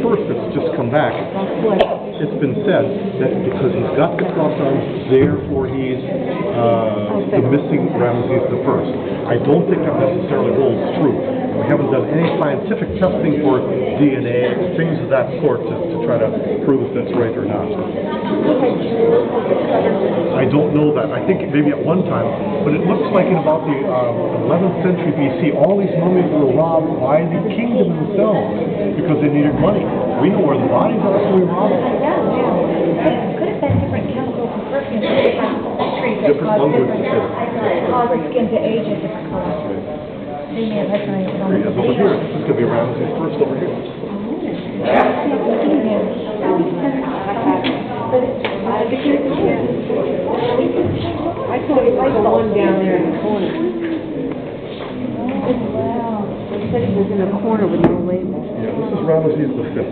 first that's just come back. That's what. It's been said that because he's got the cross arms, therefore he's the missing Ramses the First. I don't think that necessarily holds true. We haven't done any scientific testing for DNA, things of that sort, to try to prove if that's right or not. I don't know that. I think maybe at one time, but it looks like in about the 11th century BC, all these mummies were robbed by the kingdom themselves because they needed money. We know where the bodies are, so we rob them. Could have been different chemicals and perfumes in different countries that Different cause languages, cause the skin to age a different color. They may have had something There he is over here. This is going to be Ramses First over here. I thought it was the one down there in the corner. Wow. They said he was in a corner with no label. Yeah, this is Ramses the Fifth.